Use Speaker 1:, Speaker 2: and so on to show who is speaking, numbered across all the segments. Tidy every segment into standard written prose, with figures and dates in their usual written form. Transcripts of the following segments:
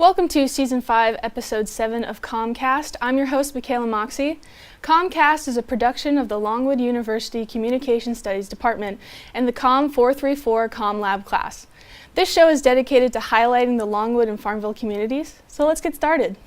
Speaker 1: Welcome to Season 5, Episode 7 of COMMCast. I'm your host, Michaela Moxie. COMMCast is a production of the Longwood University Communication Studies Department and the COMM 434 COMM Lab class. This show is dedicated to highlighting the Longwood and Farmville communities, so let's get started.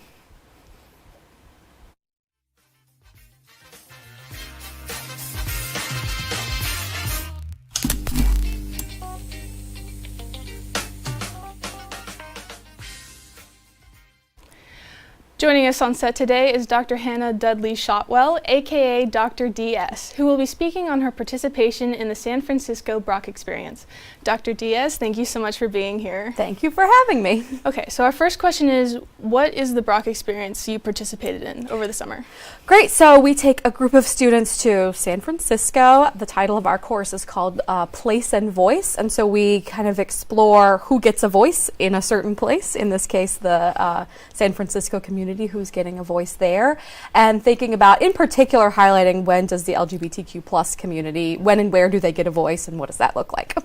Speaker 1: Joining us on set today is Dr. Hannah Dudley-Shotwell, aka Dr. DS, who will be speaking on her participation in the San Francisco Brock Experience. Dr. DS, thank you so much for being here.
Speaker 2: Thank you for having me.
Speaker 1: Okay, so our first question is, what is the Brock Experience you participated in over the summer?
Speaker 2: Great, so we take a group of students to San Francisco. The title of our course is called Place and Voice, and so we kind of explore who gets a voice in a certain place, in this case the San Francisco community, who's getting a voice there, and thinking about, in particular, highlighting when does the LGBTQ plus community, when and where do they get a voice, and what does that look like?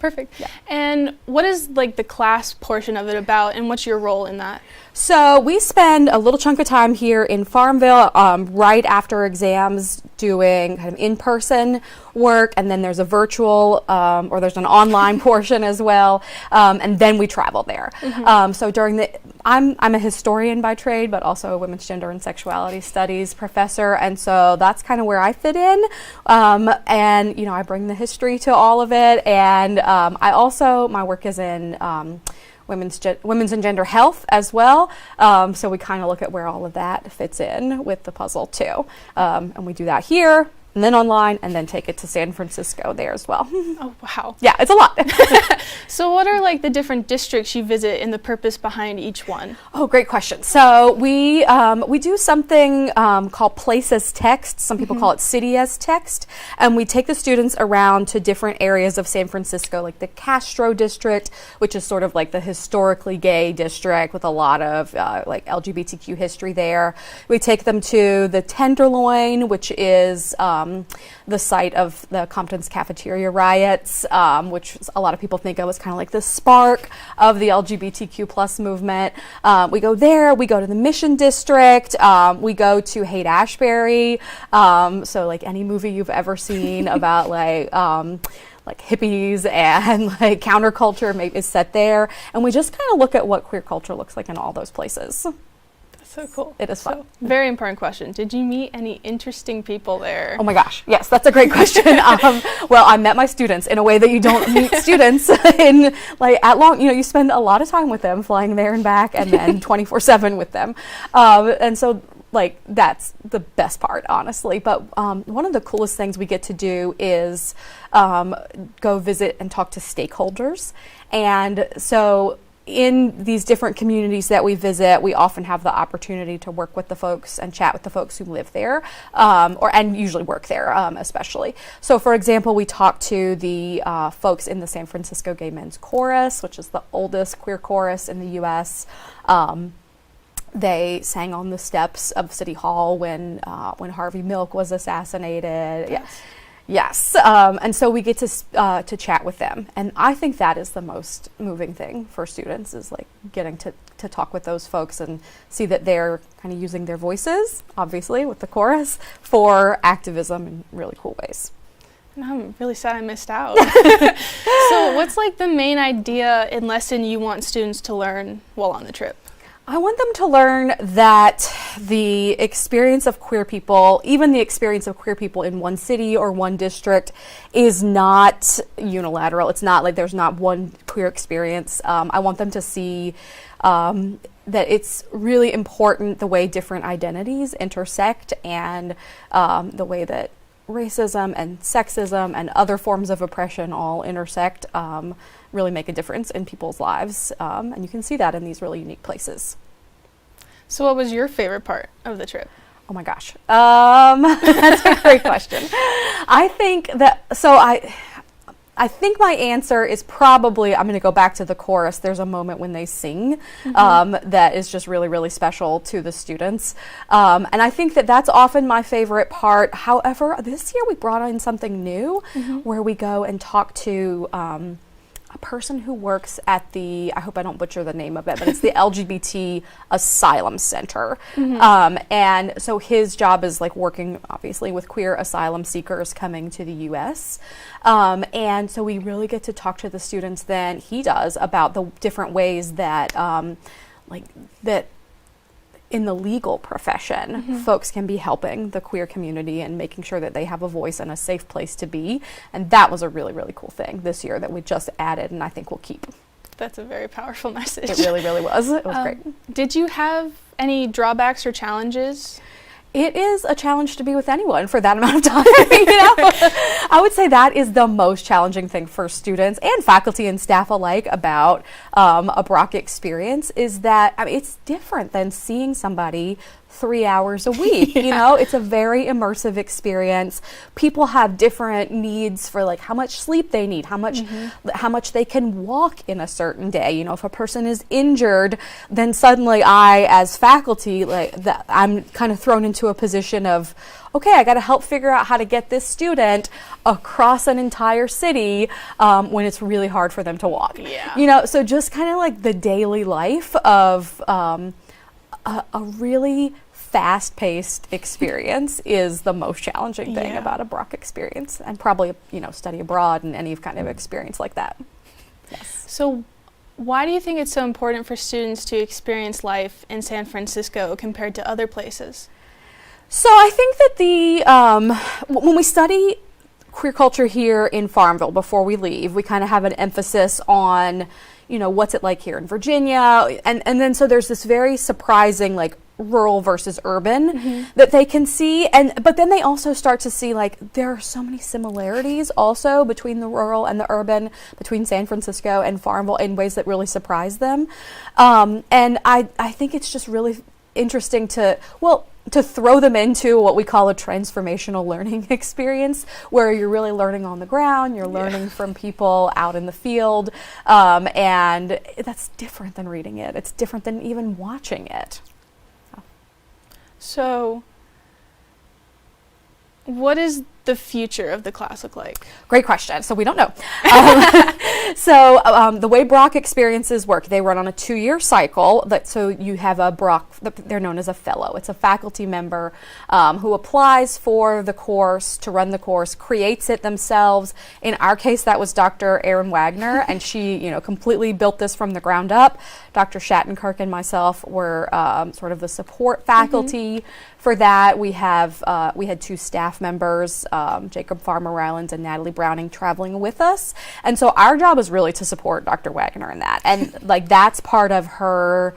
Speaker 1: Perfect.
Speaker 2: Yeah.
Speaker 1: And what is the class portion of it about, and what's your role in that?
Speaker 2: So we spend a little chunk of time here in Farmville right after exams doing kind of in-person work, and then there's a virtual or there's an online portion as well, and then we travel there. Mm-hmm. So during I'm a historian by trade, but also a women's gender and sexuality studies professor, and so that's kind of where I fit in. And I bring the history to all of it, and I also, my work is in women's and gender health as well. So we kind of look at where all of that fits in with the puzzle too. And we do that here, and then online, and then take it to San Francisco there as well.
Speaker 1: Oh, wow.
Speaker 2: Yeah, it's a lot.
Speaker 1: So what are the different districts you visit and the purpose behind each one?
Speaker 2: Oh, great question. So we do something called Place as Text. Some people call it City as Text. And we take the students around to different areas of San Francisco, like the Castro district, which is sort of like the historically gay district with a lot of LGBTQ history there. We take them to the Tenderloin, which is the site of the Compton's cafeteria riots, which a lot of people think of as kind of like the spark of the LGBTQ plus movement. We go there, we go to the Mission District, we go to Haight-Ashbury, so like any movie you've ever seen about like hippies and counterculture maybe is set there, and we just kind of look at what queer culture looks like in all those places.
Speaker 1: So cool.
Speaker 2: It is fun.
Speaker 1: Very important question. Did you meet any interesting people there?
Speaker 2: Oh my gosh, yes, that's a great question. Well, I met my students in a way that you don't meet students in at long. You spend a lot of time with them, flying there and back, and then 24/7 with them, and so that's the best part, honestly. But one of the coolest things we get to do is go visit and talk to stakeholders, and so in these different communities that we visit, we often have the opportunity to work with the folks and chat with the folks who live there, and usually work there, especially. So, for example, we talk to the folks in the San Francisco Gay Men's Chorus, which is the oldest queer chorus in the U.S. They sang on the steps of City Hall when Harvey Milk was assassinated.
Speaker 1: Yes.
Speaker 2: Yes, and so we get to chat with them, and I think that is the most moving thing for students, is getting to talk with those folks and see that they're kind of using their voices, obviously with the chorus, for activism in really cool ways.
Speaker 1: And I'm really sad I missed out. So what's the main idea and lesson you want students to learn while on the trip?
Speaker 2: I want them to learn that the experience of queer people, even the experience of queer people in one city or one district, is not unilateral. It's not like there's not one queer experience. I want them to see that it's really important the way different identities intersect, and the way that racism and sexism and other forms of oppression all intersect, really make a difference in people's lives, and you can see that in these really unique places.
Speaker 1: So what was your favorite part of the trip?
Speaker 2: Oh my gosh, that's a great question. I think my answer is probably, I'm going to go back to the chorus. There's a moment when they sing that is just really, really special to the students. And I think that's often my favorite part. However, this year we brought in something new where we go and talk to person who works at the, I hope I don't butcher the name of it, but it's the LGBT Asylum Center. And so his job is like working obviously with queer asylum seekers coming to the US. And so we really get to talk to the students than he does about the different ways that that in the legal profession, folks can be helping the queer community and making sure that they have a voice and a safe place to be. And that was a really, really cool thing this year that we just added, and I think we'll keep.
Speaker 1: That's a very powerful message.
Speaker 2: It really, really was. It was great.
Speaker 1: Did you have any drawbacks or challenges?
Speaker 2: It is a challenge to be with anyone for that amount of time. I would say that is the most challenging thing for students and faculty and staff alike about a Brock experience, is that it's different than seeing somebody 3 hours a week. It's a very immersive experience. People have different needs for like how much sleep they need, how much they can walk in a certain day. If a person is injured, then suddenly I, as faculty, I'm kind of thrown into a position of, okay, I got to help figure out how to get this student across an entire city when it's really hard for them to walk.
Speaker 1: Yeah.
Speaker 2: So just kind of like the daily life of a really fast-paced experience is the most challenging thing about a Brock experience, and probably study abroad and any kind of experience like that. Yes.
Speaker 1: So why do you think it's so important for students to experience life in San Francisco compared to other places?
Speaker 2: So I think that when we study queer culture here in Farmville before we leave, we kind of have an emphasis on what's it like here in Virginia, and then so there's this very surprising like rural versus urban that they can see, but then they also start to see like there are so many similarities also between the rural and the urban, between San Francisco and Farmville, in ways that really surprise them, and I think it's just really interesting to throw them into what we call a transformational learning experience, where you're really learning on the ground, you're learning from people out in the field, and that's different than reading it. It's different than even watching it.
Speaker 1: So what is the future of the class look like?
Speaker 2: Great question. So we don't know. The way Brock experiences work, they run on a 2-year cycle. So you have a Brock, they're known as a fellow. It's a faculty member who applies for the course, to run the course, creates it themselves. In our case, that was Dr. Erin Wagner, and she completely built this from the ground up. Dr. Shattenkirk and myself were sort of the support faculty for that. We had 2 staff members, Jacob Farmer-Rylands and Natalie Browning, traveling with us. And so our job is really to support Dr. Wagner in that. And that's part of her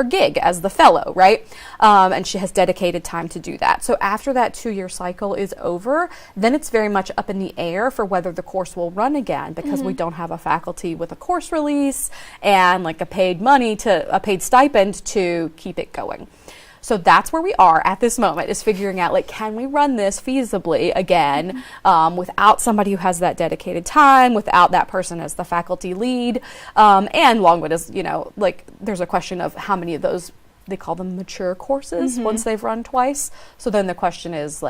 Speaker 2: gig as the fellow, right? And she has dedicated time to do that. So after that 2-year cycle is over, then it's very much up in the air for whether the course will run again, because we don't have a faculty with a course release and like a paid stipend to keep it going. So that's where we are at this moment, is figuring out can we run this feasibly again without somebody who has that dedicated time, without that person as the faculty lead. And Longwood is, there's a question of how many of those, they call them mature courses once they've run twice. So then the question is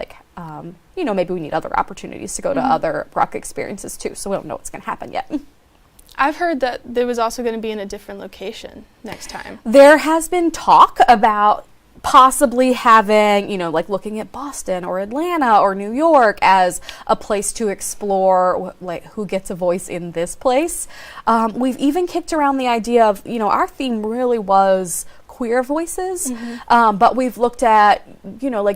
Speaker 2: maybe we need other opportunities to go to other Brock experiences too. So we don't know what's going to happen yet.
Speaker 1: I've heard that there was also going to be in a different location next time.
Speaker 2: There has been talk about possibly having, looking at Boston or Atlanta or New York as a place to explore, who gets a voice in this place. We've even kicked around the idea of, our theme really was queer voices, but we've looked at,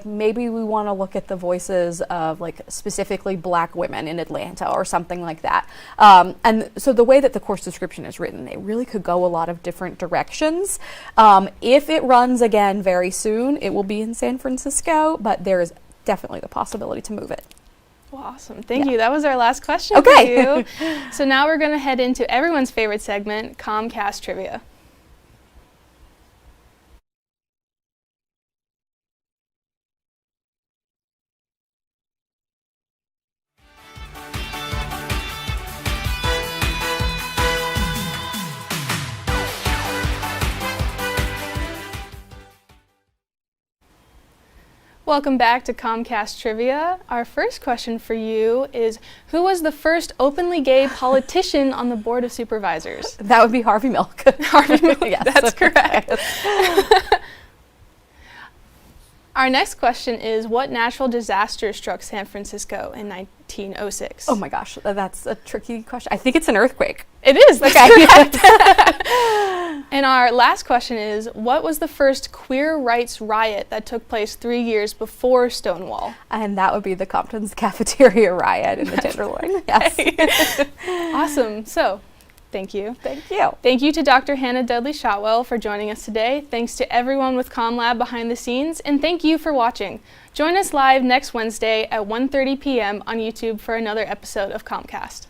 Speaker 2: maybe we want to look at the voices of specifically Black women in Atlanta or something like that. And so the way that the course description is written, it really could go a lot of different directions. If it runs again very soon, it will be in San Francisco, but there is definitely the possibility to move it.
Speaker 1: Well, awesome. Thank you. That was our last question
Speaker 2: for
Speaker 1: you. So now we're going to head into everyone's favorite segment, COMMCast Trivia. Welcome back to COMMCast Trivia. Our first question for you is, who was the first openly gay politician on the Board of Supervisors?
Speaker 2: That would be Harvey Milk.
Speaker 1: Harvey Milk,
Speaker 2: Yes.
Speaker 1: that's correct. Our next question is, what natural disaster struck San Francisco in 1906?
Speaker 2: Oh my gosh, that's a tricky question. I think it's an earthquake.
Speaker 1: It is, that's correct. And our last question is, what was the first queer rights riot that took place 3 years before Stonewall?
Speaker 2: And that would be the Compton's Cafeteria riot in the Tenderloin. Yes.
Speaker 1: Awesome. So, thank you.
Speaker 2: Thank you.
Speaker 1: Thank you to Dr. Hannah Dudley-Shotwell for joining us today. Thanks to everyone with CommLab behind the scenes, and thank you for watching. Join us live next Wednesday at 1:30 p.m. on YouTube for another episode of CommCast.